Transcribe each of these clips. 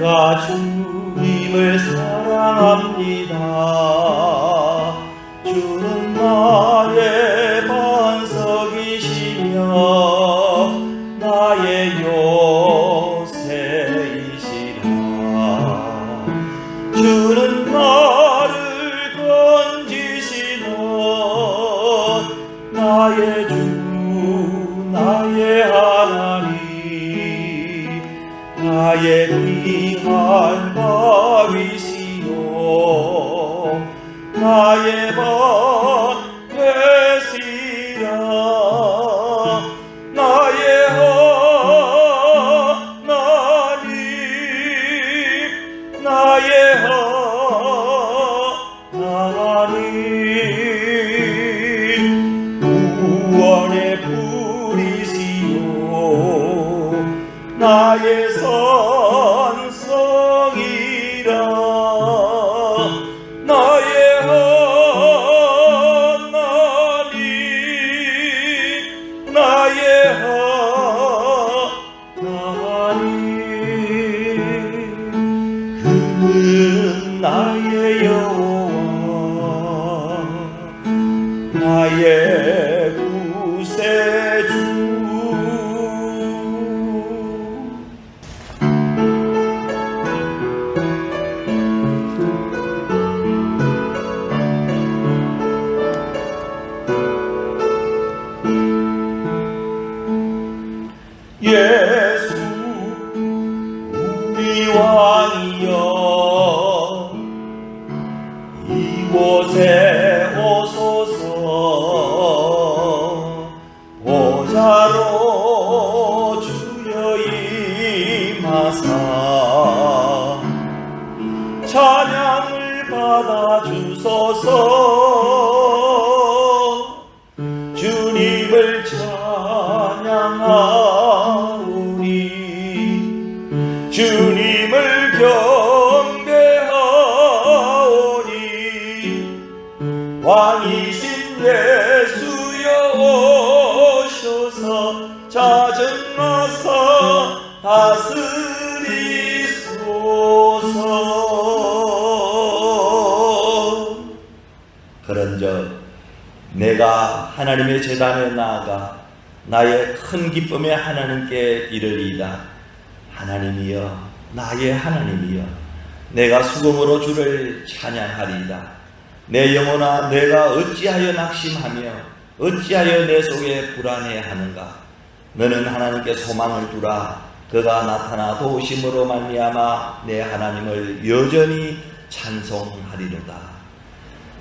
내가 주님을 사랑합니다. 주는 나의 반석이시며 나의 요새이시라. 주는 나를 건지시는 나의 주 나의 하나님, 나의 귀한 밥이시요 나의 밥되시라. 나의 하나님, 나의 하나님, 구원의 뿌리시요 나의 산성이라. 나의 하나님, 나의 하나님, 그는 나의 여호와 나의 구세주. 예수 우리 왕이여 이곳에 오소서. 보좌로 주여 임하사 찬양을 받아 주소서. 주님을 찬양하오니 주님을 경배하오니 왕이신 예수여 오셔서 자정하사 다스리소서. 그런즉 내가 하나님의 제단에 나아가 나의 큰 기쁨에 하나님께 이르리이다. 하나님이여, 나의 하나님이여, 내가 수금으로 주를 찬양하리이다. 내 영혼아, 내가 어찌하여 낙심하며 어찌하여 내 속에 불안해하는가. 너는 하나님께 소망을 두라. 그가 나타나 도우심으로 말미암아 내 하나님을 여전히 찬송하리로다.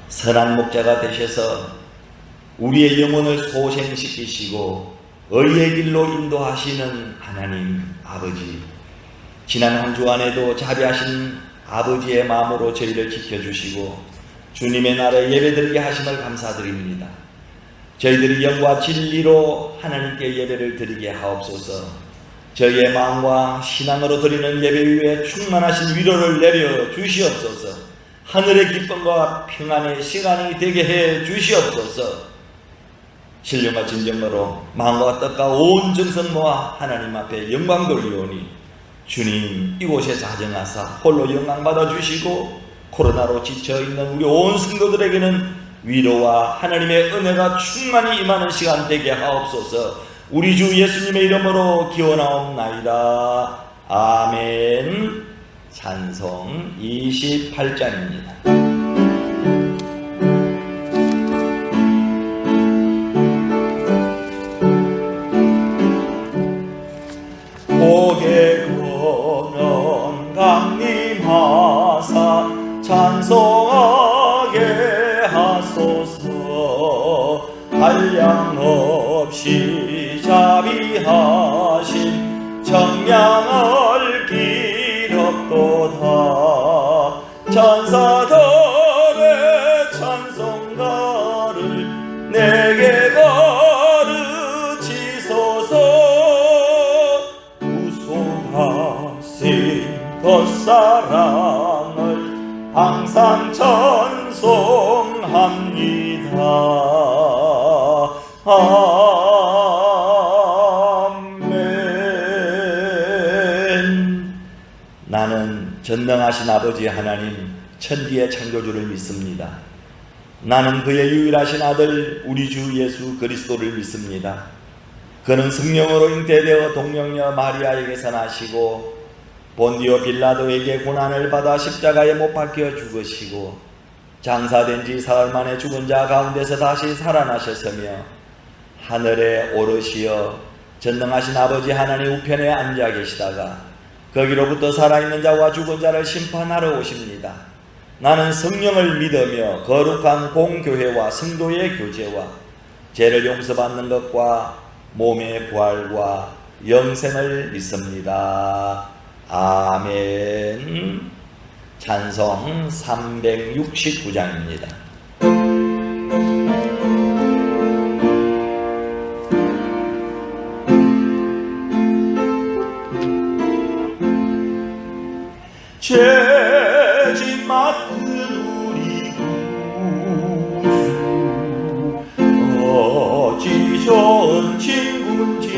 선한 목자가 되셔서 우리의 영혼을 소생시키시고 의의 길로 인도하시는 하나님 아버지, 지난 한 주간에도 자비하신 아버지의 마음으로 저희를 지켜주시고 주님의 날에 예배드리게 하심을 감사드립니다. 저희들이 영과 진리로 하나님께 예배를 드리게 하옵소서. 저희의 마음과 신앙으로 드리는 예배 위에 충만하신 위로를 내려 주시옵소서. 하늘의 기쁨과 평안의 시간이 되게 해 주시옵소서. 신령과 진정으로 마음과 뜻과 온 정성 모아 하나님 앞에 영광 돌리오니 주님 이곳에 자정하사 홀로 영광 받아주시고 코로나로 지쳐있는 우리 온 성도들에게는 위로와 하나님의 은혜가 충만히 임하는 시간 되게 하옵소서. 우리 주 예수님의 이름으로 기원하옵나이다. 아멘. 찬송 28장입니다. 고개 거는 강림하사 찬송하게 하소서. 한량없이 자비하신 청량할 기럽도다. 천사들의 찬송가를 내게 첫사랑을 항상 찬송합니다. 아멘. 나는 전능하신 아버지 하나님 천지의 창조주를 믿습니다. 나는 그의 유일하신 아들 우리 주 예수 그리스도를 믿습니다. 그는 성령으로 잉태되어 동정녀 마리아에게서 나시고 본디오 빌라도에게 고난을 받아 십자가에 못 박혀 죽으시고 장사된 지 사흘 만에 죽은 자 가운데서 다시 살아나셨으며 하늘에 오르시어 전능하신 아버지 하나님 우편에 앉아 계시다가 거기로부터 살아있는 자와 죽은 자를 심판하러 오십니다. 나는 성령을 믿으며 거룩한 공교회와 성도의 교제와 죄를 용서받는 것과 몸의 부활과 영생을 믿습니다. 아멘. 찬송 369장입니다. 죄짐 맡은 우리 구주 어찌 좋은 친구인지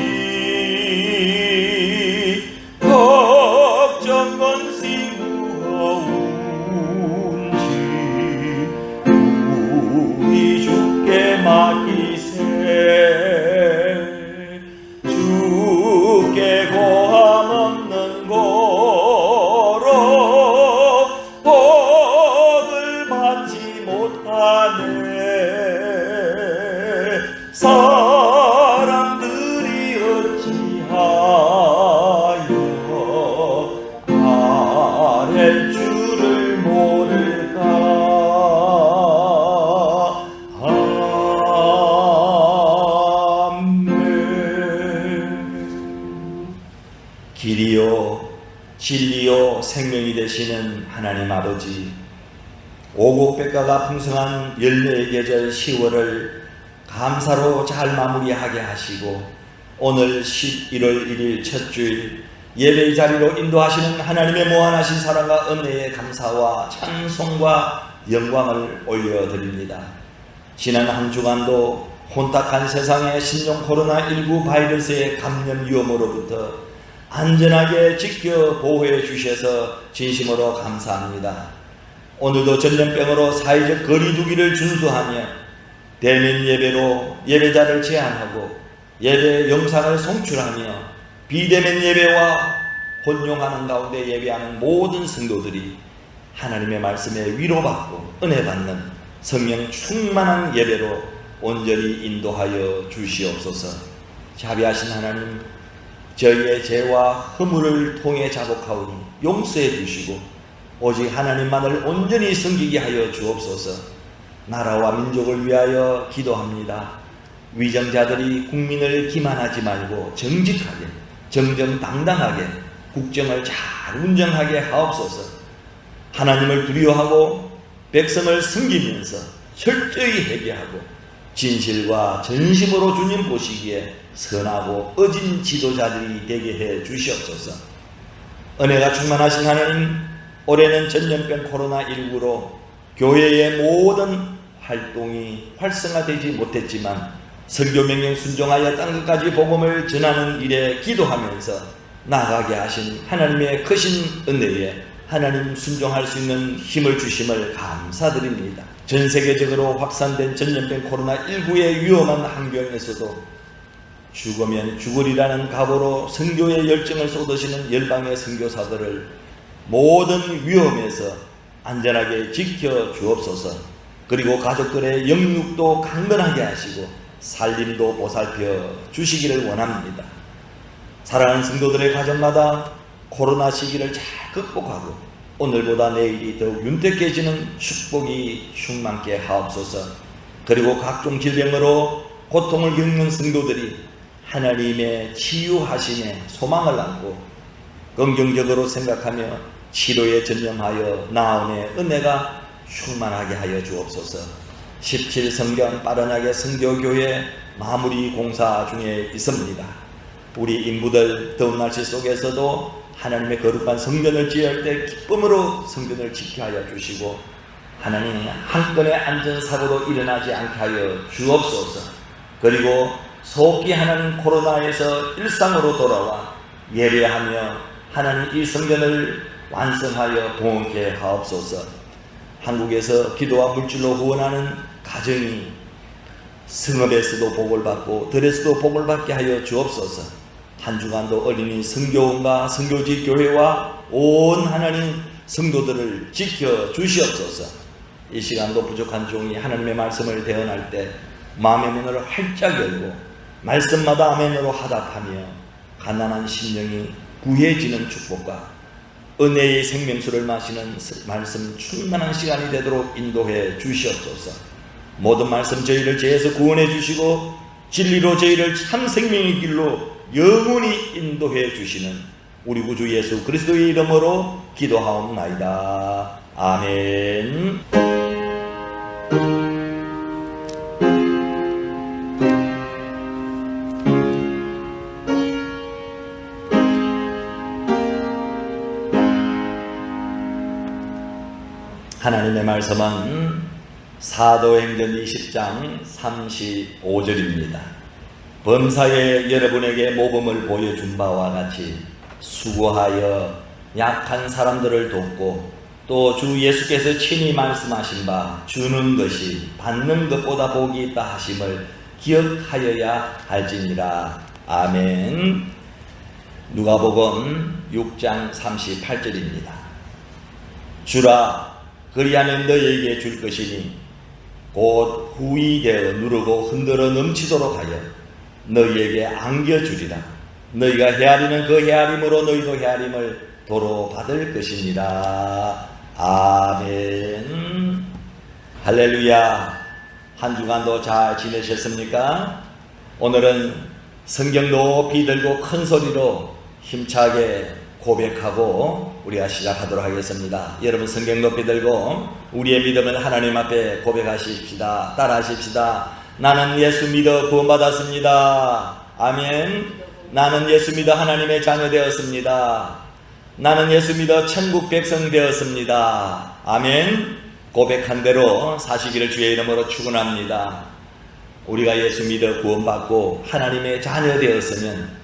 걱정 건시 무거운지 우리 주께 맡기세. 주께 고함 없는 고로 복을 받지 못하네. 사람들이 어찌하여 아랠 줄을 모를까. 아멘. 길이요 진리요 생명이 되시는 하나님 아버지, 오곡백과가 풍성한 열매의 계절 10월을 감사로 잘 마무리하게 하시고 오늘 11월 1일 첫 주일 예배의 자리로 인도하시는 하나님의 무한하신 사랑과 은혜에 감사와 찬송과 영광을 올려드립니다. 지난 한 주간도 혼탁한 세상의 신종 코로나19 바이러스의 감염 위험으로부터 안전하게 지켜 보호해 주셔서 진심으로 감사합니다. 오늘도 전염병으로 사회적 거리 두기를 준수하며 대면 예배로 예배자를 제한하고 예배 영상을 송출하며 비대면 예배와 혼용하는 가운데 예배하는 모든 성도들이 하나님의 말씀에 위로받고 은혜받는 성령 충만한 예배로 온전히 인도하여 주시옵소서. 자비하신 하나님, 저희의 죄와 허물을 통해 자복하오니 용서해 주시고 오직 하나님만을 온전히 섬기게 하여 주옵소서. 나라와 민족을 위하여 기도합니다. 위정자들이 국민을 기만하지 말고 정직하게 정정당당하게 국정을 잘 운영하게 하옵소서. 하나님을 두려워하고 백성을 섬기면서 철저히 회개하고 진실과 전심으로 주님 보시기에 선하고 어진 지도자들이 되게 해 주시옵소서. 은혜가 충만하신 하나님, 올해는 전염병 코로나19로 교회의 모든 활동이 활성화되지 못했지만 선교명령 순종하여 땅끝까지 복음을 전하는 일에 기도하면서 나아가게 하신 하나님의 크신 은혜에 하나님 순종할 수 있는 힘을 주심을 감사드립니다. 전 세계적으로 확산된 전염병 코로나19의 위험한 환경에서도 죽으면 죽으리라는 각오로 선교의 열정을 쏟으시는 열방의 선교사들을 모든 위험에서 안전하게 지켜 주옵소서. 그리고 가족들의 영육도 강건하게 하시고 살림도 보살펴 주시기를 원합니다. 사랑하는 성도들의 가정마다 코로나 시기를 잘 극복하고 오늘보다 내일이 더욱 윤택해지는 축복이 충만케 하옵소서. 그리고 각종 질병으로 고통을 겪는 성도들이 하나님의 치유하심에 소망을 안고 긍정적으로 생각하며 치료에 전념하여 나음의 은혜가 충만하게 하여 주옵소서. 17성경 빠르나게 성교교회 마무리 공사 중에 있습니다. 우리 인부들 더운 날씨 속에서도 하나님의 거룩한 성전을 지을 때 기쁨으로 성전을 지켜 하여 주시고 하나님 한 건의 안전사고도 일어나지 않게 하여 주옵소서. 그리고 속히 하나님 코로나에서 일상으로 돌아와 예배하며 하나님 이 성전을 완성하여 봉헌케 하옵소서. 한국에서 기도와 물질로 후원하는 가정이 성읍에서도 복을 받고 들에서도 복을 받게 하여 주옵소서. 한 주간도 어린이 성교원과 성교지 교회와 온 하나님 성도들을 지켜 주시옵소서. 이 시간도 부족한 종이 하나님의 말씀을 대언할 때 마음의 문을 활짝 열고 말씀마다 아멘으로 하답하며 가난한 심령이 구해지는 축복과 은혜의 생명수를 마시는 말씀 충만한 시간이 되도록 인도해 주시옵소서. 모든 말씀 저희를 죄에서 구원해 주시고 진리로 저희를 참 생명의 길로 영원히 인도해 주시는 우리 구주 예수 그리스도의 이름으로 기도하옵나이다. 아멘. 하나님의 말씀은 사도행전 20장 35절입니다. 범사에 여러분에게 모범을 보여준 바와 같이 수고하여 약한 사람들을 돕고 또 주 예수께서 친히 말씀하신 바 주는 것이 받는 것보다 복이 있다 하심을 기억하여야 할지니라. 아멘. 누가복음 6장 38절입니다. 주라 그리하면 너희에게 줄 것이니 곧 후이되어 누르고 흔들어 넘치도록 하여 너희에게 안겨주리라. 너희가 헤아리는 그 헤아림으로 너희도 헤아림을 도로 받을 것이니라. 아멘. 할렐루야. 한 주간도 잘 지내셨습니까? 오늘은 성경 높이 들고 큰 소리로 힘차게 고백하고 우리가 시작하도록 하겠습니다. 여러분 성경 높이 들고 우리의 믿음을 하나님 앞에 고백하십시다. 따라하십시다. 나는 예수 믿어 구원받았습니다. 아멘. 나는 예수 믿어 하나님의 자녀 되었습니다. 나는 예수 믿어 천국 백성 되었습니다. 아멘. 고백한 대로 사시기를 주의 이름으로 축원합니다. 우리가 예수 믿어 구원받고 하나님의 자녀 되었으면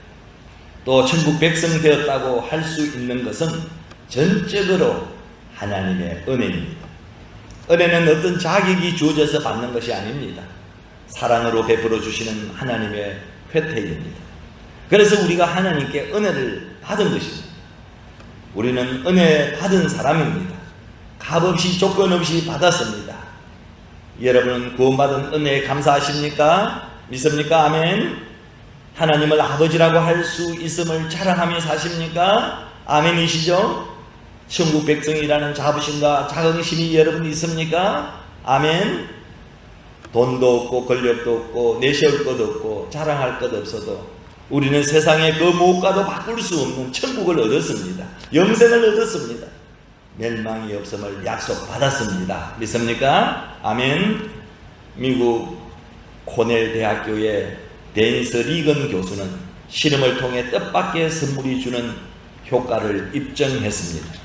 또 천국 백성 되었다고 할 수 있는 것은 전적으로 하나님의 은혜입니다. 은혜는 어떤 자격이 주어져서 받는 것이 아닙니다. 사랑으로 베풀어 주시는 하나님의 혜택입니다. 그래서 우리가 하나님께 은혜를 받은 것입니다. 우리는 은혜 받은 사람입니다. 값없이 조건 없이 받았습니다. 여러분은 구원받은 은혜에 감사하십니까? 믿습니까? 아멘. 하나님을 아버지라고 할 수 있음을 자랑하며 사십니까? 아멘이시죠? 천국 백성이라는 자부심과 자긍심이 여러분 있습니까? 아멘. 돈도 없고 권력도 없고 내세울 것 없고 자랑할 것 없어도 우리는 세상의 그 무엇과도 바꿀 수 없는 천국을 얻었습니다. 영생을 얻었습니다. 멸망이 없음을 약속받았습니다. 믿습니까? 아멘. 미국 코넬 대학교의 데니스 리건 교수는 실험을 통해 뜻밖의 선물이 주는 효과를 입증했습니다.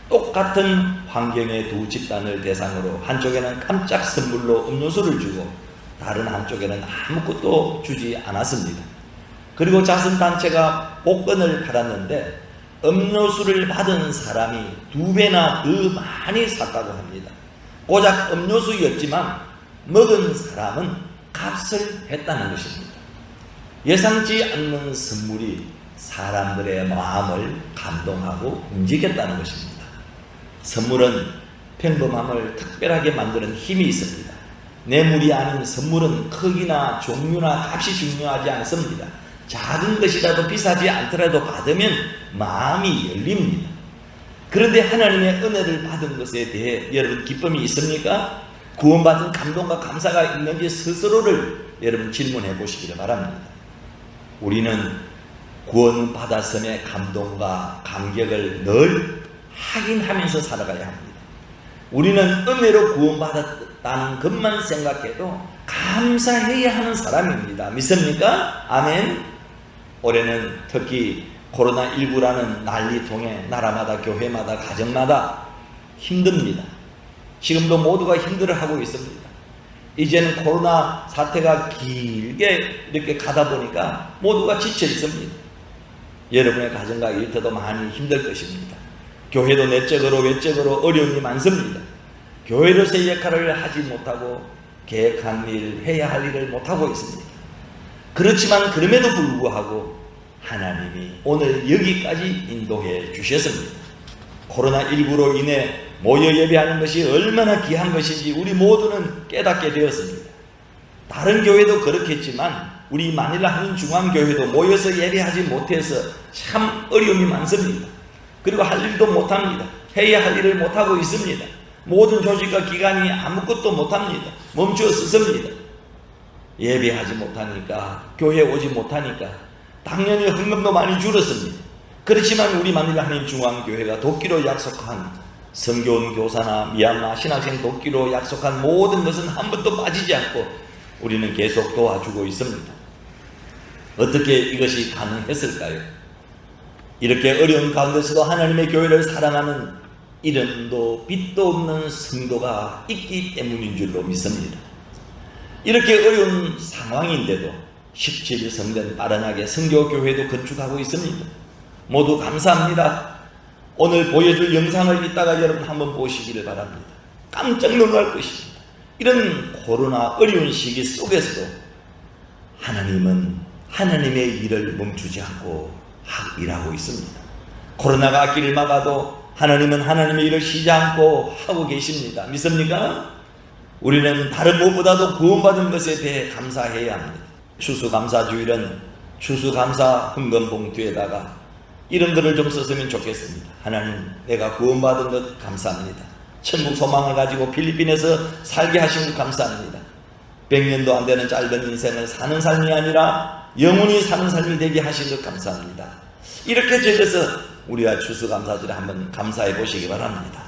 똑같은 환경의 두 집단을 대상으로 한쪽에는 깜짝 선물로 음료수를 주고 다른 한쪽에는 아무것도 주지 않았습니다. 그리고 자선단체가 복권을 팔았는데 음료수를 받은 사람이 2배나 더 많이 샀다고 합니다. 고작 음료수였지만 먹은 사람은 값을 했다는 것입니다. 예상치 않는 선물이 사람들의 마음을 감동하고 움직였다는 것입니다. 선물은 평범함을 특별하게 만드는 힘이 있습니다. 뇌물이 아닌 선물은 크기나 종류나 값이 중요하지 않습니다. 작은 것이라도 비싸지 않더라도 받으면 마음이 열립니다. 그런데 하나님의 은혜를 받은 것에 대해 여러분 기쁨이 있습니까? 구원받은 감동과 감사가 있는지 스스로를 여러분 질문해 보시기를 바랍니다. 우리는 구원받았음의 감동과 감격을 늘 확인하면서 살아가야 합니다. 우리는 은혜로 구원받았다는 것만 생각해도 감사해야 하는 사람입니다. 믿습니까? 아멘. 올해는 특히 코로나19라는 난리통에 나라마다 교회마다 가정마다 힘듭니다. 지금도 모두가 힘들어하고 있습니다. 이제는 코로나 사태가 길게 이렇게 가다 보니까 모두가 지쳐 있습니다. 여러분의 가정과 일터도 많이 힘들 것입니다. 교회도 내적으로 외적으로 어려움이 많습니다. 교회로서의 역할을 하지 못하고 계획한 일, 해야 할 일을 못하고 있습니다. 그렇지만 그럼에도 불구하고 하나님이 오늘 여기까지 인도해 주셨습니다. 코로나19로 인해 모여 예배하는 것이 얼마나 귀한 것인지 우리 모두는 깨닫게 되었습니다. 다른 교회도 그렇겠지만 우리 마닐라 한인중앙교회도 모여서 예배하지 못해서 참 어려움이 많습니다. 그리고 할 일도 못합니다. 해야 할 일을 못하고 있습니다. 모든 조직과 기관이 아무것도 못합니다. 멈추어 서습니다. 예배하지 못하니까, 교회 오지 못하니까 당연히 헌금도 많이 줄었습니다. 그렇지만 우리 마닐라 한인중앙교회가 돕기로 약속한 선교원 교사나 미얀마 신학생 돕기로 약속한 모든 것은 한 번도 빠지지 않고 우리는 계속 도와주고 있습니다. 어떻게 이것이 가능했을까요? 이렇게 어려운 가운데서도 하나님의 교회를 사랑하는 이름도 빛도 없는 성도가 있기 때문인 줄로 믿습니다. 이렇게 어려운 상황인데도 17성전 빠르게 선교교회도 건축하고 있습니다. 모두 감사합니다. 오늘 보여줄 영상을 이따가 여러분 한번 보시기를 바랍니다. 깜짝 놀랄 것입니다. 이런 코로나 어려운 시기 속에서도 하나님은 하나님의 일을 멈추지 않고 일하고 있습니다. 코로나가 길을 막아도 하나님은 하나님의 일을 쉬지 않고 하고 계십니다. 믿습니까? 우리는 다른 무엇보다도 구원받은 것에 대해 감사해야 합니다. 추수감사주일은 추수감사 헌금봉투에다가 이런 글을 좀 썼으면 좋겠습니다. 하나님, 내가 구원받은 것 감사합니다. 천국 소망을 가지고 필리핀에서 살게 하신 것 감사합니다. 100년도 안 되는 짧은 인생을 사는 삶이 아니라 영원히 사는 삶이 되게 하신 것 감사합니다. 이렇게 적어서 우리가 추수감사절에 한번 감사해 보시기 바랍니다.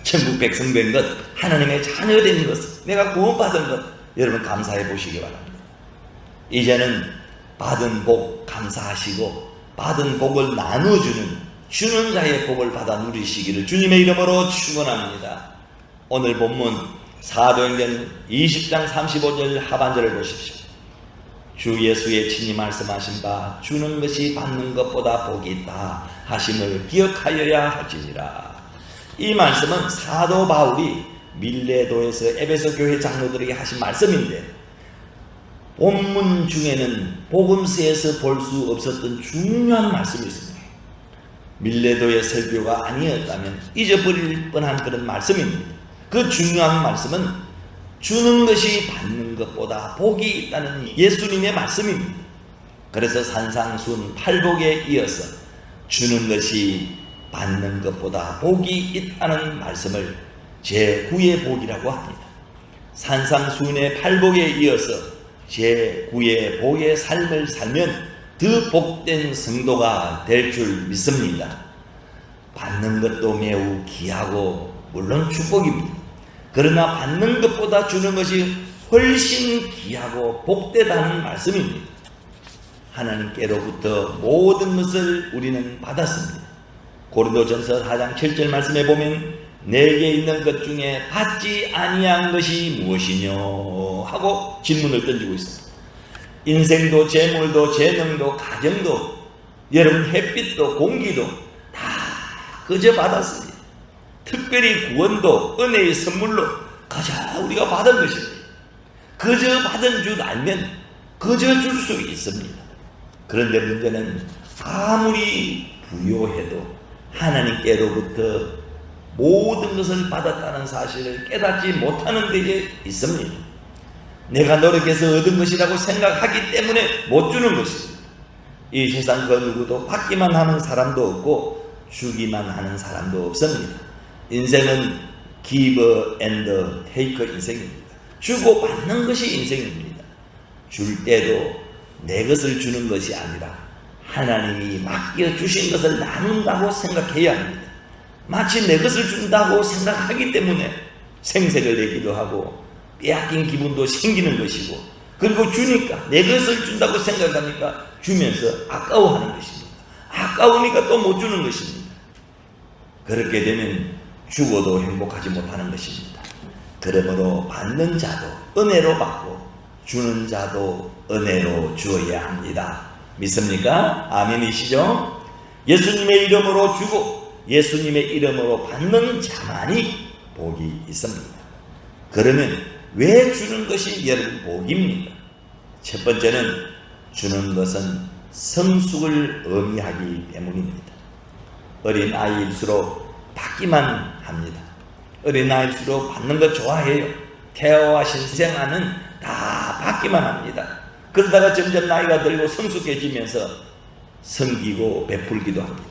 천국 백성 된 것, 하나님의 자녀 된 것, 내가 구원받은 것, 여러분 감사해 보시기 바랍니다. 이제는 받은 복 감사하시고 받은 복을 나눠주는 주는 자의 복을 받아 누리시기를 주님의 이름으로 축원합니다. 오늘 본문 사도행전 20장 35절 하반절을 보십시오. 주 예수의 친히 말씀하신 바 주는 것이 받는 것보다 복이 있다 하심을 기억하여야 할지니라. 이 말씀은 사도 바울이 밀레도에서 에베소 교회 장로들에게 하신 말씀인데, 본문 중에는 복음서에서 볼 수 없었던 중요한 말씀이 있습니다. 밀레도의 설교가 아니었다면 잊어버릴 뻔한 그런 말씀입니다. 그 중요한 말씀은 주는 것이 받는 것보다 복이 있다는 예수님의 말씀입니다. 그래서 산상순 팔복에 이어서 주는 것이 받는 것보다 복이 있다는 말씀을 제9의 복이라고 합니다. 산상순의 팔복에 이어서 제9의 복의 삶을 살면 더 복된 성도가 될 줄 믿습니다. 받는 것도 매우 귀하고 물론 축복입니다. 그러나 받는 것보다 주는 것이 훨씬 귀하고 복되다는 말씀입니다. 하나님께로부터 모든 것을 우리는 받았습니다. 고린도전서 4장 7절 말씀에 보면 내게 있는 것 중에 받지 아니한 것이 무엇이뇨 하고 질문을 던지고 있습니다. 인생도 재물도 재능도 가정도 여러분 햇빛도 공기도 다 그저 받았습니다. 특별히 구원도 은혜의 선물로 그저 우리가 받은 것입니다. 그저 받은 줄 알면 그저 줄 수 있습니다. 그런데 문제는 아무리 부요해도 하나님께로부터 모든 것을 받았다는 사실을 깨닫지 못하는 데에 있습니다. 내가 노력해서 얻은 것이라고 생각하기 때문에 못 주는 것입니다. 이 세상 그 누구도 받기만 하는 사람도 없고 주기만 하는 사람도 없습니다. 인생은 give and take 인생입니다. 주고 받는 것이 인생입니다. 줄 때도 내 것을 주는 것이 아니라 하나님이 맡겨주신 것을 나눈다고 생각해야 합니다. 마치 내 것을 준다고 생각하기 때문에 생색을 내기도 하고 빼앗긴 기분도 생기는 것이고, 그리고 주니까 내 것을 준다고 생각하니까 주면서 아까워하는 것입니다. 아까우니까 또 못 주는 것입니다. 그렇게 되면 죽어도 행복하지 못하는 것입니다. 그러므로 받는 자도 은혜로 받고 주는 자도 은혜로 주어야 합니다. 믿습니까? 아멘이시죠? 예수님의 이름으로 주고 예수님의 이름으로 받는 자만이 복이 있습니다. 그러면 왜 주는 것이 여러분 복입니까? 첫 번째는 주는 것은 성숙을 의미하기 때문입니다. 어린 아이일수록 받기만 합니다. 어린 아이일수록 받는 것 좋아해요. 태아와 신생아는 다 받기만 합니다. 그러다가 점점 나이가 들고 성숙해지면서 섬기고 베풀기도 합니다.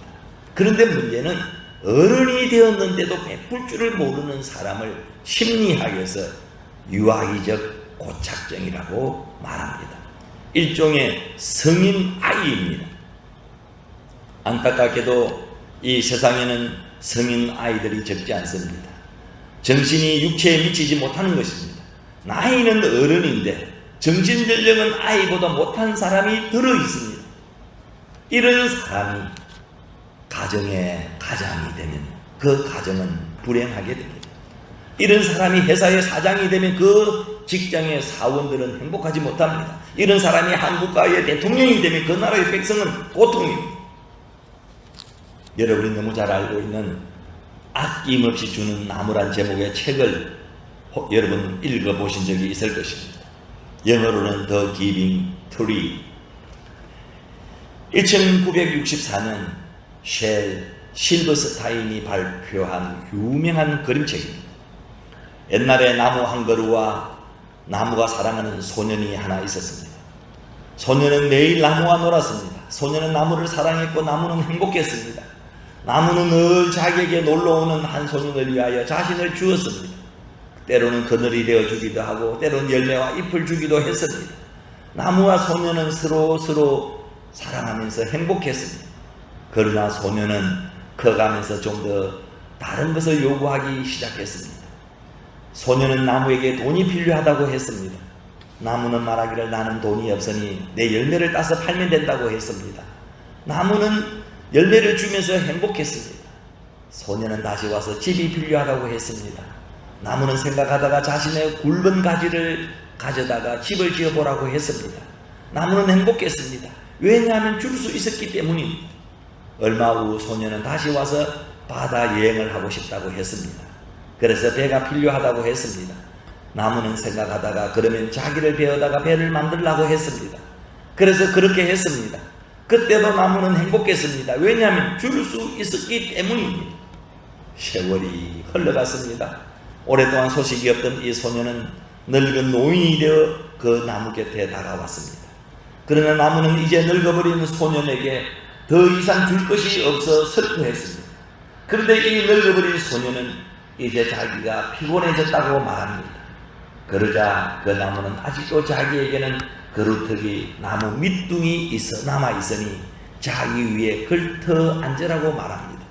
그런데 문제는 어른이 되었는데도 베풀 줄을 모르는 사람을 심리학에서 유아기적 고착증이라고 말합니다. 일종의 성인 아이입니다. 안타깝게도 이 세상에는 성인 아이들이 적지 않습니다. 정신이 육체에 미치지 못하는 것입니다. 나이는 어른인데 정신연령은 아이보다 못한 사람이 들어 있습니다. 이런 사람이 가정의 가장이 되면 그 가정은 불행하게 됩니다. 이런 사람이 회사의 사장이 되면 그 직장의 사원들은 행복하지 못합니다. 이런 사람이 한 국가의 대통령이 되면 그 나라의 백성은 고통입니다. 여러분이 너무 잘 알고 있는 아낌없이 주는 나무란 제목의 책을 여러분 읽어보신 적이 있을 것입니다. 영어로는 The Giving Tree. 1964년 쉘 실버스타인이 발표한 유명한 그림책입니다. 옛날에 나무 한 그루와 나무가 사랑하는 소년이 하나 있었습니다. 소년은 매일 나무와 놀았습니다. 소년은 나무를 사랑했고 나무는 행복했습니다. 나무는 늘 자기에게 놀러오는 한 소년을 위하여 자신을 주었습니다. 때로는 그늘이 되어주기도 하고 때로는 열매와 잎을 주기도 했습니다. 나무와 소년은 서로 사랑하면서 행복했습니다. 그러나 소년은 커가면서 좀 더 다른 것을 요구하기 시작했습니다. 소년은 나무에게 돈이 필요하다고 했습니다. 나무는 말하기를 나는 돈이 없으니 내 열매를 따서 팔면 된다고 했습니다. 나무는 열매를 주면서 행복했습니다. 소년은 다시 와서 집이 필요하다고 했습니다. 나무는 생각하다가 자신의 굵은 가지를 가져다가 집을 지어보라고 했습니다. 나무는 행복했습니다. 왜냐하면 줄 수 있었기 때문입니다. 얼마 후 소년은 다시 와서 바다 여행을 하고 싶다고 했습니다. 그래서 배가 필요하다고 했습니다. 나무는 생각하다가 그러면 자기를 베어다가 배를 만들라고 했습니다. 그래서 그렇게 했습니다. 그때도 나무는 행복했습니다. 왜냐하면 줄 수 있었기 때문입니다. 세월이 흘러갔습니다. 오랫동안 소식이 없던 이 소년은 늙은 노인이 되어 그 나무 곁에 다가왔습니다. 그러나 나무는 이제 늙어버린 소년에게 더 이상 줄 것이 없어 슬퍼했습니다. 그런데 이 늙어버린 소년은 이제 자기가 피곤해졌다고 말합니다. 그러자 그 나무는 아직도 자기에게는 그루터기 나무 밑둥이 남아있으니 자기 위에 걸터 앉으라고 말합니다.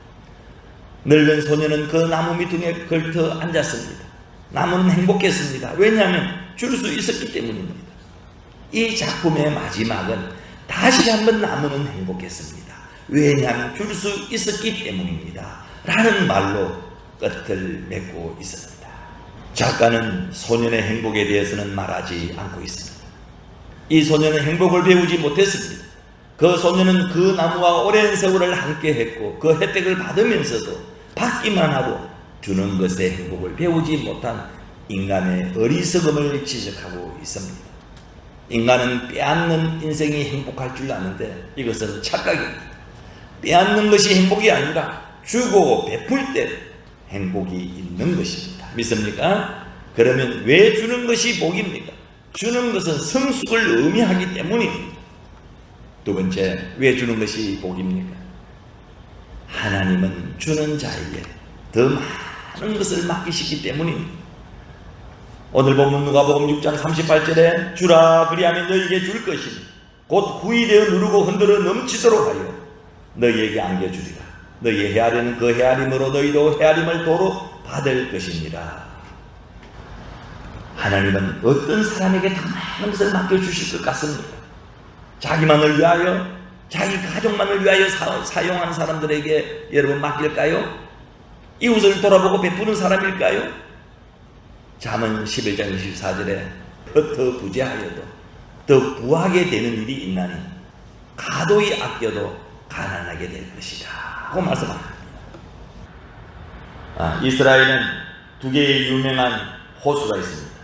늙은 소년은 그 나무 밑둥에 걸터 앉았습니다. 나무는 행복했습니다. 왜냐하면 줄 수 있었기 때문입니다. 이 작품의 마지막은 다시 한번 나무는 행복했습니다. 왜냐하면 줄 수 있었기 때문입니다. 라는 말로 끝을 맺고 있습니다. 작가는 소년의 행복에 대해서는 말하지 않고 있습니다. 이 소년은 행복을 배우지 못했습니다. 그 소년은 그 나무와 오랜 세월을 함께 했고 그 혜택을 받으면서도 받기만 하고 주는 것의 행복을 배우지 못한 인간의 어리석음을 지적하고 있습니다. 인간은 빼앗는 인생이 행복할 줄 아는데 이것은 착각입니다. 빼앗는 것이 행복이 아니라 주고 베풀 때 행복이 있는 것입니다. 믿습니까? 그러면 왜 주는 것이 복입니까? 주는 것은 성숙을 의미하기 때문입니다. 두 번째, 왜 주는 것이 복입니까? 하나님은 주는 자에게 더 많은 것을 맡기시기 때문입니다. 오늘 본문 누가복음 6장 38절에 주라 그리하면 너희에게 줄 것이니 곧 후이되어 누르고 흔들어 넘치도록 하여 너희에게 안겨주리라. 너희 헤아리는 그 헤아림으로 너희도 헤아림을 도로 받을 것이니라. 하나님은 어떤 사람에게 더 많은 것을 맡겨주실 것 같습니까? 자기만을 위하여, 자기 가족만을 위하여 사용한 사람들에게 여러분 맡길까요? 이웃을 돌아보고 베푸는 사람일까요? 잠언 11장 24절에 더 부재하여도 더 부하게 되는 일이 있나니 가도히 아껴도 가난하게 될 것이다 하고 말씀합니다. 이스라엘은 두 개의 유명한 호수가 있습니다.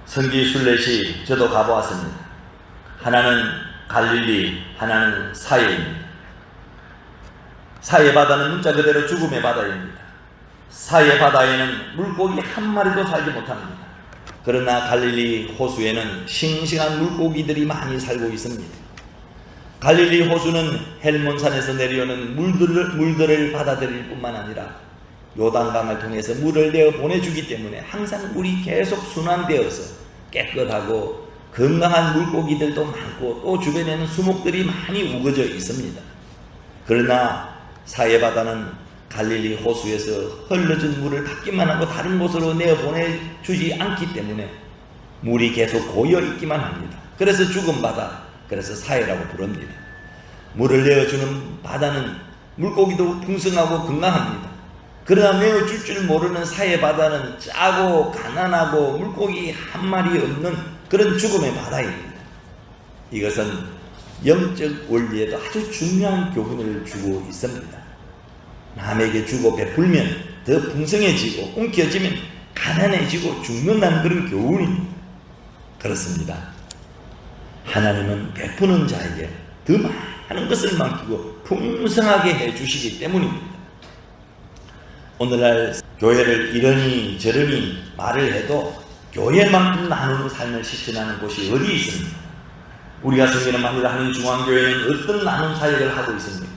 성지 순례시 저도 가보았습니다. 하나는 갈릴리, 하나는 사해입니다. 사해 바다는 문자 그대로 죽음의 바다입니다. 사해 바다에는 물고기 한 마리도 살지 못합니다. 그러나 갈릴리 호수에는 싱싱한 물고기들이 많이 살고 있습니다. 갈릴리 호수는 헬몬산에서 내려오는 물들을 받아들일 뿐만 아니라 요단강을 통해서 물을 내어 보내주기 때문에 항상 물이 계속 순환되어서 깨끗하고 건강한 물고기들도 많고 또 주변에는 수목들이 많이 우거져 있습니다. 그러나 사해바다는 갈릴리 호수에서 흘러진 물을 받기만 하고 다른 곳으로 내어 보내주지 않기 때문에 물이 계속 고여 있기만 합니다. 그래서 죽은 바다, 그래서 사해라고 부릅니다. 물을 내어주는 바다는 물고기도 풍성하고 건강합니다. 그러나 내어줄 줄 모르는 사해 바다는 짜고 가난하고 물고기 한 마리 없는 그런 죽음의 바다입니다. 이것은 영적 원리에도 아주 중요한 교훈을 주고 있습니다. 남에게 주고 베풀면 더 풍성해지고 움켜쥐면 가난해지고 죽는다는 그런 교훈입니다. 그렇습니다. 하나님은 베푸는 자에게 더 많은 것을 맡기고 풍성하게 해주시기 때문입니다. 오늘날 교회를 이러니 저러니 말을 해도 교회만큼 나누는 삶을 실천하는 곳이 어디 있습니까? 우리가 섬기는 만일 하나님 중앙교회는 어떤 나눔 사역을 하고 있습니까?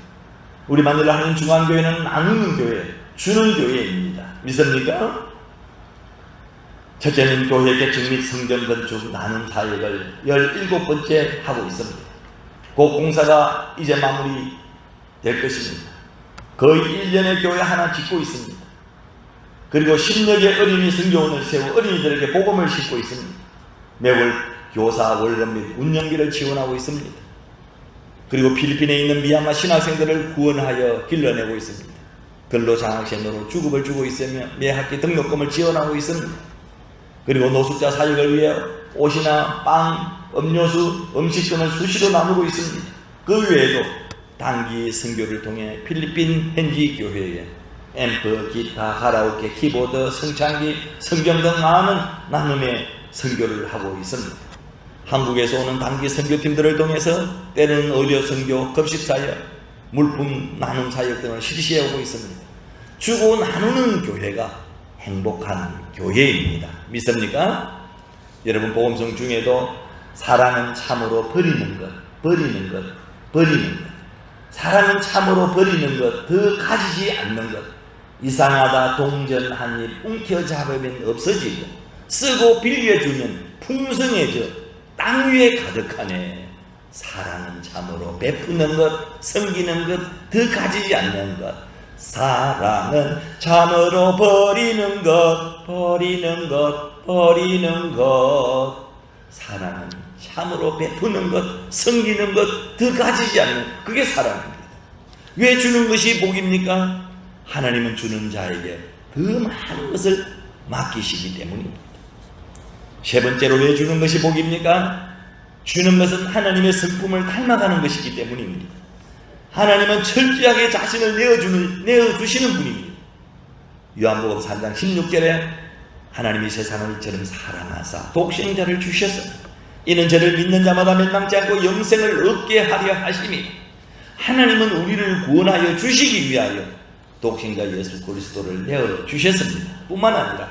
우리 만일 하나님 중앙교회는 나누는 교회, 주는 교회입니다. 믿습니까? 첫째는 교회 개척 및 성전 건축 나눔 사역을 17번째 하고 있습니다. 그 공사가 이제 마무리 될 것입니다. 거의 1년에 교회 하나 짓고 있습니다. 그리고 10여 개 어린이 선교원을 세워 어린이들에게 복음을 싣고 있습니다. 매월 교사 월급 및 운영비를 지원하고 있습니다. 그리고 필리핀에 있는 미얀마 신학생들을 구원하여 길러내고 있습니다. 근로장학생으로 주급을 주고 있으며 매 학기 등록금을 지원하고 있습니다. 그리고 노숙자 사역을 위해 옷이나 빵, 음료수, 음식 등을 수시로 나누고 있습니다. 그 외에도 단기 선교를 통해 필리핀 현지 교회에 앰프, 기타, 가라오케, 키보드, 성창기, 성경 등 많은 나눔의 선교를 하고 있습니다. 한국에서 오는 단기 선교팀들을 통해서 때로는 의료 선교, 급식 사역, 물품 나눔 사역 등을 실시하고 있습니다. 주고 나누는 교회가 행복한 교회입니다. 믿습니까? 여러분, 복음성 중에도 사랑은 참으로 버리는 것. 사랑은 참으로 버리는 것, 더 가지지 않는 것. 이상하다 동전 한 입 움켜잡으면 없어지고 쓰고 빌려주면 풍성해져 땅 위에 가득하네. 사랑은 참으로 베푸는 것, 섬기는 것, 더 가지지 않는 것. 사랑은 참으로 버리는 것. 사랑은 참으로 베푸는 것, 섬기는 것, 더 가지지 않는, 그게 사랑입니다. 왜 주는 것이 복입니까? 하나님은 주는 자에게 더 많은 것을 맡기시기 때문입니다. 세 번째로 왜 주는 것이 복입니까? 주는 것은 하나님의 성품을 닮아가는 것이기 때문입니다. 하나님은 철저하게 자신을 내어주시는 분입니다. 요한복음 3장 16절에 하나님이 세상을 이처럼 사랑하사 독생자를 주셨으니 이는 저를 믿는 자마다 멸망치 않고 영생을 얻게 하려 하심이, 하나님은 우리를 구원하여 주시기 위하여 독생자 예수 그리스도를 내어주셨습니다. 뿐만 아니라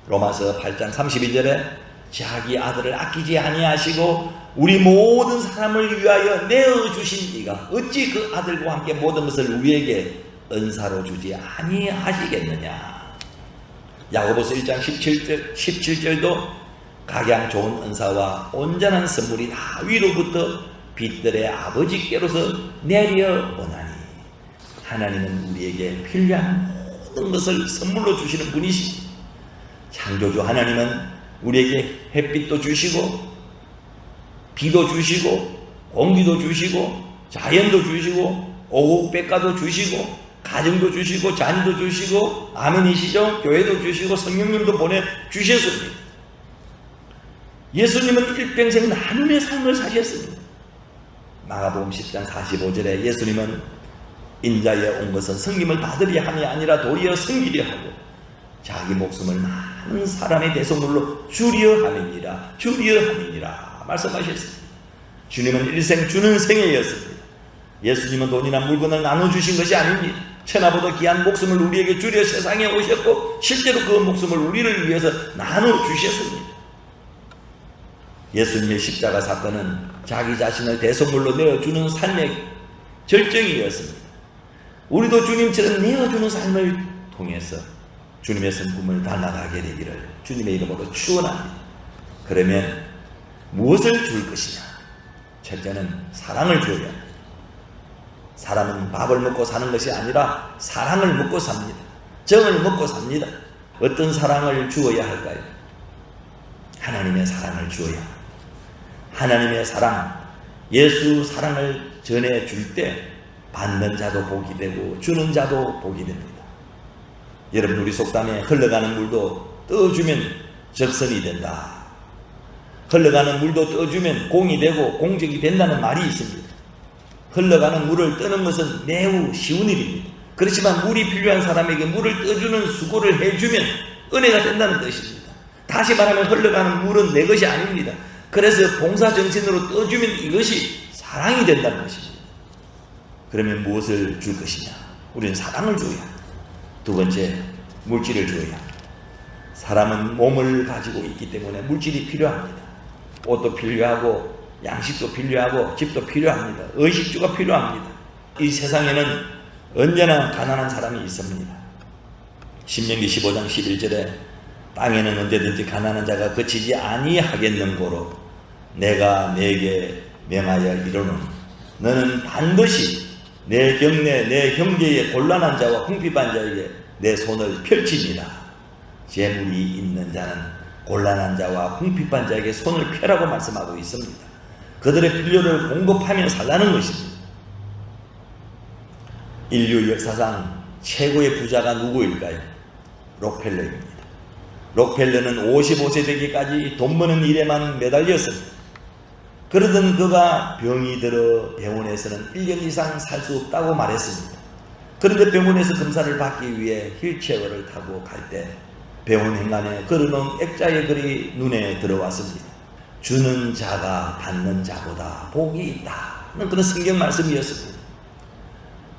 로마서 8장 32절에 자기 아들을 아끼지 아니하시고 우리 모든 사람을 위하여 내어주신 이가 어찌 그 아들과 함께 모든 것을 우리에게 은사로 주지 아니하시겠느냐. 야고보서 1장 17절도 각양 좋은 은사와 온전한 선물이 다 위로부터 빛들의 아버지께로서 내려오나니, 하나님은 우리에게 필요한 모든 것을 선물로 주시는 분이십니다. 창조주 하나님은 우리에게 햇빛도 주시고 비도 주시고 공기도 주시고 자연도 주시고 오곡백과도 주시고 가정도 주시고 자녀도 주시고, 아멘이시죠? 교회도 주시고 성령님도 보내주셨습니다. 예수님은 일평생 나눔의 삶을 사셨습니다. 마가복음 10장 45절에 예수님은 인자에 온 것은 승림을 받으려 함이 아니라 도리어 섬기려 하고 자기 목숨을 많은 사람의 대속물로 주려 함이니라 말씀하셨습니다. 주님은 일생 주는 생애였습니다. 예수님은 돈이나 물건을 나눠주신 것이 아닙니다. 천하보다 귀한 목숨을 우리에게 주려 세상에 오셨고 실제로 그 목숨을 우리를 위해서 나눠주셨습니다. 예수님의 십자가 사건은 자기 자신을 대속물로 내어주는 삶의 절정이었습니다. 우리도 주님처럼 내어주는 삶을 통해서 주님의 성품을 닮아가게 되기를 주님의 이름으로 축원합니다. 그러면 무엇을 줄 것이냐? 첫째는 사랑을 줘야 합니다. 사람은 밥을 먹고 사는 것이 아니라 사랑을 먹고 삽니다. 정을 먹고 삽니다. 어떤 사랑을 주어야 할까요? 하나님의 사랑을 주어야 합니다. 하나님의 사랑, 예수 사랑을 전해줄 때 받는 자도 복이 되고 주는 자도 복이 됩니다. 여러분, 우리 속담에 흘러가는 물도 떠주면 적선이 된다. 흘러가는 물도 떠주면 공이 되고 공적이 된다는 말이 있습니다. 흘러가는 물을 떠는 것은 매우 쉬운 일입니다. 그렇지만 물이 필요한 사람에게 물을 떠주는 수고를 해주면 은혜가 된다는 뜻입니다. 다시 말하면 흘러가는 물은 내 것이 아닙니다. 그래서 봉사정신으로 떠주면 이것이 사랑이 된다는 것입니다. 그러면 무엇을 줄 것이냐? 우리는 사랑을 줘야 합니다. 두 번째, 물질을 줘야 합니다. 사람은 몸을 가지고 있기 때문에 물질이 필요합니다. 옷도 필요하고 양식도 필요하고 집도 필요합니다. 의식주가 필요합니다. 이 세상에는 언제나 가난한 사람이 있습니다. 신명기 15장 11절에 땅에는 언제든지 가난한 자가 그치지 아니하겠는고로 내가 네게 명하여 이르노니 너는 반드시 내 경내 내 형제의 곤란한 자와 궁핍한 자에게 내 손을 펼치니라. 재물이 있는 자는 곤란한 자와 궁핍한 자에게 손을 펴라고 말씀하고 있습니다. 그들의 필요를 공급하며 살라는 것입니다. 인류 역사상 최고의 부자가 누구일까요? 록펠러입니다. 록펠러는 55세 되기까지 돈 버는 일에만 매달렸습니다. 그러던 그가 병이 들어 병원에서는 1년 이상 살 수 없다고 말했습니다. 그런데 병원에서 검사를 받기 위해 휠체어를 타고 갈 때 병원 현관에 걸어놓은 액자의 글이 눈에 들어왔습니다. 주는 자가 받는 자보다 복이 있다는 그런 성경 말씀이었습니다.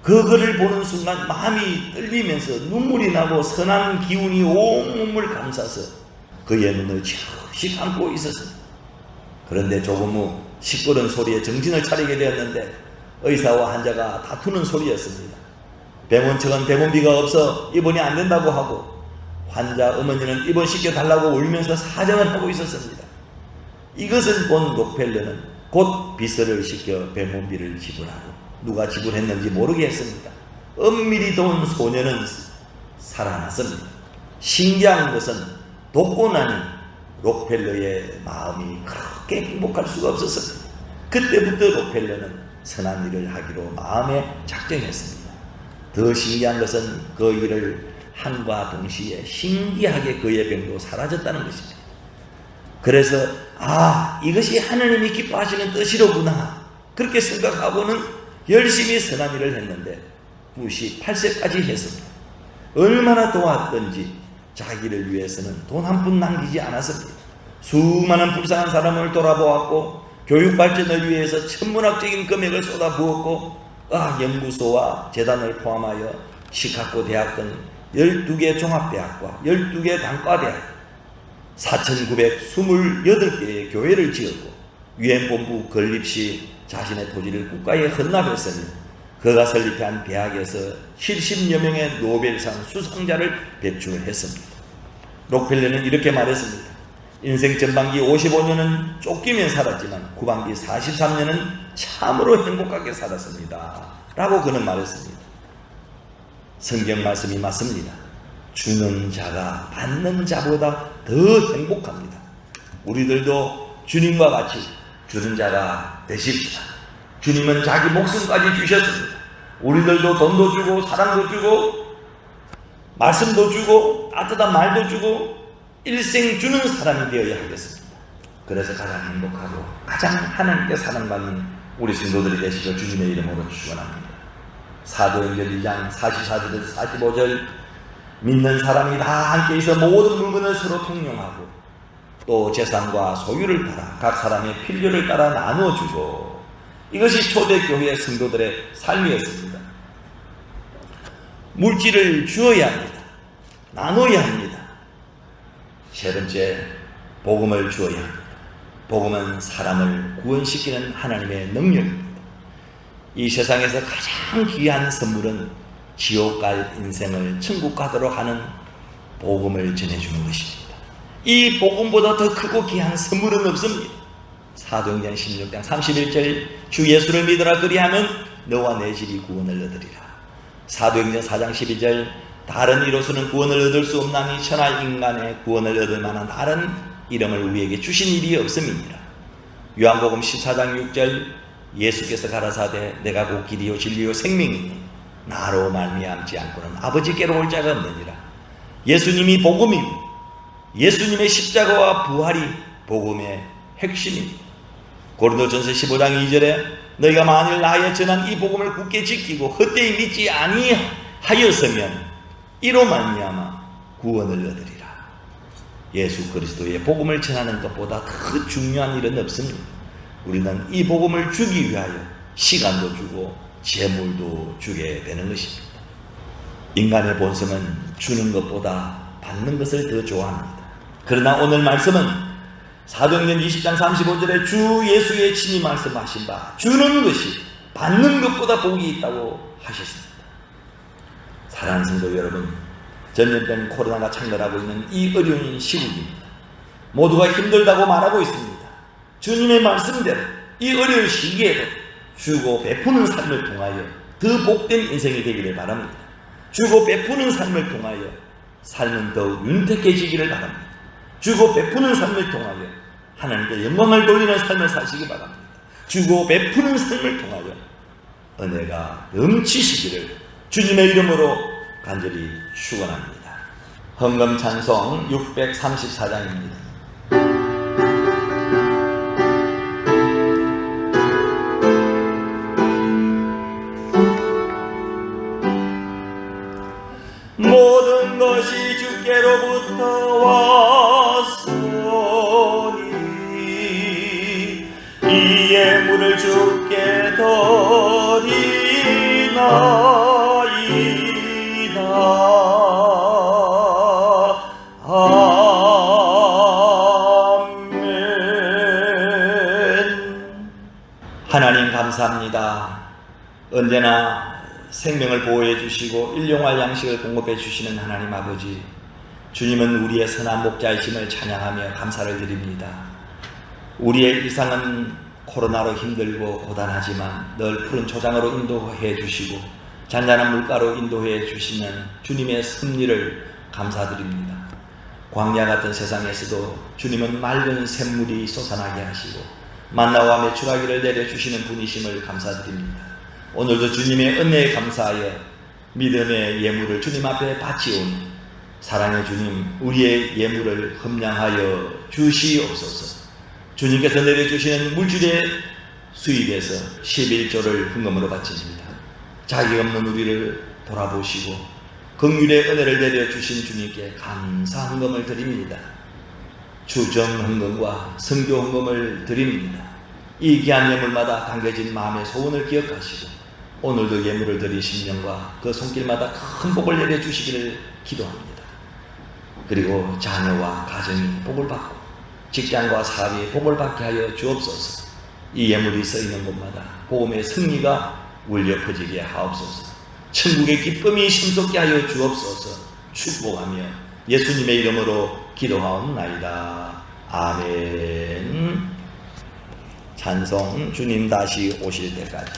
그 글을 보는 순간 마음이 떨리면서 눈물이 나고 선한 기운이 온 몸을 감싸서 그의 눈을 즉시 감고 있었습니다. 그런데 조금 후 시끄러운 소리에 정신을 차리게 되었는데 의사와 환자가 다투는 소리였습니다. 병원 측은 병원비가 없어 입원이 안 된다고 하고 환자 어머니는 입원시켜달라고 울면서 사정을 하고 있었습니다. 이것을 본 록펠러는 곧 비서를 시켜 병원비를 지불하고 누가 지불했는지 모르겠습니다. 엄밀히 돈 소녀는 살아났습니다. 신기한 것은 돕고 나니 록펠러의 마음이 그렇게 행복할 수가 없었습니다. 그때부터 록펠러는 선한 일을 하기로 마음에 작정했습니다. 더 신기한 것은 그 일을 함과 동시에 신기하게 그의 병도 사라졌다는 것입니다. 그래서 이것이 하나님이 기뻐하시는 뜻이로구나 그렇게 생각하고는 열심히 선한 일을 했는데 98세까지 했습니다. 얼마나 도왔던지 자기를 위해서는 돈 한 푼 남기지 않았습니다. 수많은 불쌍한 사람을 돌아보았고 교육 발전을 위해서 천문학적인 금액을 쏟아부었고 연구소와 재단을 포함하여 시카고 대학등 12개 종합대학과 12개 단과대학 4,928개의 교회를 지었고 유엔본부 건립 시 자신의 토지를 국가에 헌납했으니 그가 설립한 대학에서 70여 명의 노벨상 수상자를 배출했습니다. 록펠러는 이렇게 말했습니다. 인생 전반기 55년은 쫓기며 살았지만 후반기 43년은 참으로 행복하게 살았습니다 라고 그는 말했습니다. 성경 말씀이 맞습니다. 주는 자가 받는 자보다 더 행복합니다. 우리들도 주님과 같이 주는 자가 되십시다. 주님은 자기 목숨까지 주셨습니다. 우리들도 돈도 주고 사랑도 주고 말씀도 주고 따뜻한 말도 주고 일생 주는 사람이 되어야 하겠습니다. 그래서 가장 행복하고 가장 하나님께 사랑받는 우리 성도들이 되시길 주님의 이름으로 축원합니다. 사도행전 2장 44절에서 45절 믿는 사람이 다 함께 있어 모든 물건을 서로 통용하고 또 재산과 소유를 팔아 각 사람의 필요를 따라 나누어주고, 이것이 초대교회의 성도들의 삶이었습니다. 물질을 주어야 합니다. 나눠야 합니다. 세 번째, 복음을 주어야 합니다. 복음은 사람을 구원시키는 하나님의 능력입니다. 이 세상에서 가장 귀한 선물은 지옥 갈 인생을 천국 가도록 하는 복음을 전해주는 것입니다. 이 복음보다 더 크고 귀한 선물은 없습니다. 사도행전 16장 31절 주 예수를 믿으라 그리하면 너와 내 집이 구원을 얻으리라. 사도행전 4장 12절 다른 이로서는 구원을 얻을 수 없나니 천하 인간의 구원을 얻을 만한 다른 이름을 우리에게 주신 일이 없음이니라. 요한복음 14장 6절 예수께서 가라사대 내가 곧 길이요 진리요 생명이니 나로 말미암지 않고는 아버지께로 올 자가 없느니라. 예수님이 복음입니다. 예수님의 십자가와 부활이 복음의 핵심입니다. 고린도전서 15장 2절에 너희가 만일 나의 전한 이 복음을 굳게 지키고 헛되이 믿지 아니하였으면 이로 말미암아 구원을 얻으리라. 예수 그리스도의 복음을 전하는 것보다 더 중요한 일은 없습니다. 우리는 이 복음을 주기 위하여 시간도 주고 재물도 주게 되는 것입니다. 인간의 본성은 주는 것보다 받는 것을 더 좋아합니다. 그러나 오늘 말씀은 사도행전 20장 35절에 주 예수의 친히 말씀하신 바 주는 것이 받는 것보다 복이 있다고 하셨습니다. 사랑하는 성도 여러분, 전염병 코로나가 창궐하고 있는 이 어려운 시국입니다. 모두가 힘들다고 말하고 있습니다. 주님의 말씀대로 이 어려운 시기에도 주고 베푸는 삶을 통하여 더 복된 인생이 되기를 바랍니다. 주고 베푸는 삶을 통하여 삶은 더욱 윤택해지기를 바랍니다. 주고 베푸는 삶을 통하여 하나님께 영광을 돌리는 삶을 사시기 바랍니다. 주고 베푸는 삶을 통하여 은혜가 넘치시기를 주님의 이름으로 간절히 축원합니다. 헌금 찬송 634장입니다. 모든 것이 주께로부터 왔으니 이 예물을 주께 드리나이다. 아멘. 하나님 감사합니다. 언제나 생명을 보호해 주시고 일용할 양식을 공급해 주시는 하나님 아버지, 주님은 우리의 선한 목자이심을 찬양하며 감사를 드립니다. 우리의 일상은 코로나로 힘들고 고단하지만 늘 푸른 초장으로 인도해 주시고 잔잔한 물가로 인도해 주시는 주님의 섭리를 감사드립니다. 광야 같은 세상에서도 주님은 맑은 샘물이 솟아나게 하시고 만나와 메추라기를 내려주시는 분이심을 감사드립니다. 오늘도 주님의 은혜에 감사하여 믿음의 예물을 주님 앞에 바치오니 사랑의 주님, 우리의 예물을 흠량하여 주시옵소서. 주님께서 내려주시는 물질의 수입에서 11조를 헌금으로 바칩니다. 자기 없는 우리를 돌아보시고 긍휼의 은혜를 내려주신 주님께 감사 헌금을 드립니다. 주정 헌금과 선교 헌금을 드립니다. 이 귀한 예물마다 담겨진 마음의 소원을 기억하시고 오늘도 예물을 드린 심령과 그 손길마다 큰 복을 내려주시기를 기도합니다. 그리고 자녀와 가정이 복을 받고 직장과 사업이 복을 받게 하여 주옵소서. 이 예물이 쓰이는 곳마다 복음의 승리가 울려 퍼지게 하옵소서. 천국의 기쁨이 심솟게 하여 주옵소서. 축복하며 예수님의 이름으로 기도하옵나이다. 아멘. 찬송 주님 다시 오실 때까지.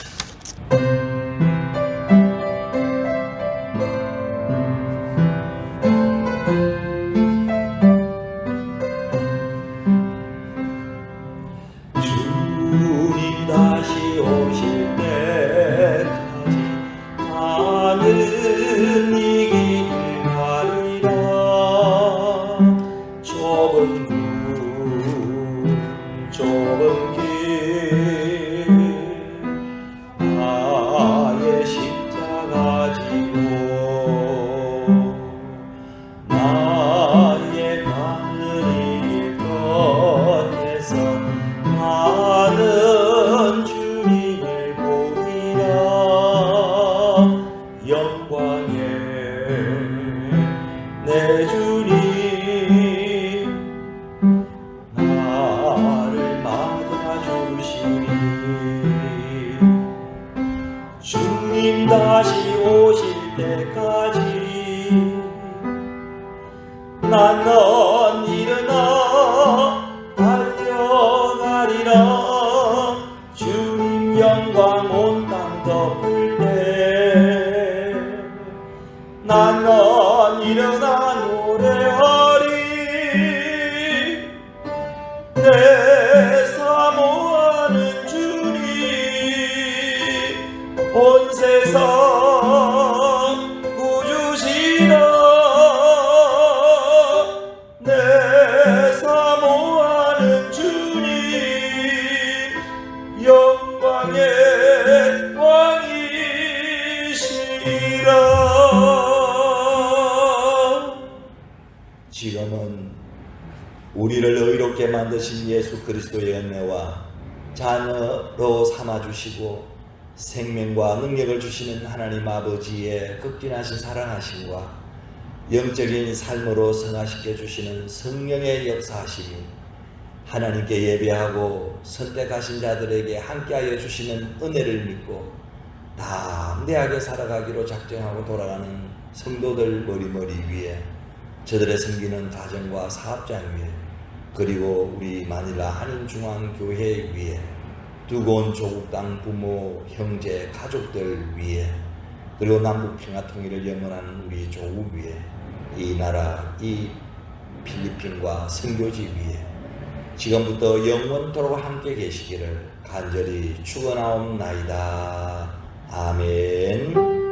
주님 다시 오실 때까지 나는 이 길 가리라. 좁은 길 좁은 길 내 주님 나를 맞아주시니 주님 다시 오실 때까지 난 일어나 달려가리라. 주님 영광 온 땅 덮을 때 난 일어나 노래하리. 내 사모하는 주님 온 세상 구주시라. 내 사모하는 주님 영광의 왕이시라. 지금은 우리를 의롭게 만드신 예수 그리스도의 은혜와 자녀로 삼아주시고 생명과 능력을 주시는 하나님 아버지의 극진하신 사랑하심과 영적인 삶으로 성화시켜 주시는 성령의 역사하심이 하나님께 예배하고 선택하신 자들에게 함께하여 주시는 은혜를 믿고 담대하게 살아가기로 작정하고 돌아가는 성도들 머리머리 위에, 저들의 섬기는 가정과 사업장 위에, 그리고 우리 마닐라 한인중앙교회 위에, 두고 온 조국 땅 부모, 형제, 가족들 위에, 그리고 남북 평화 통일을 염원하는 우리 조국 위에, 이 나라, 이 필리핀과 선교지 위에 지금부터 영원토록 함께 계시기를 간절히 축원하옵나이다. 아멘.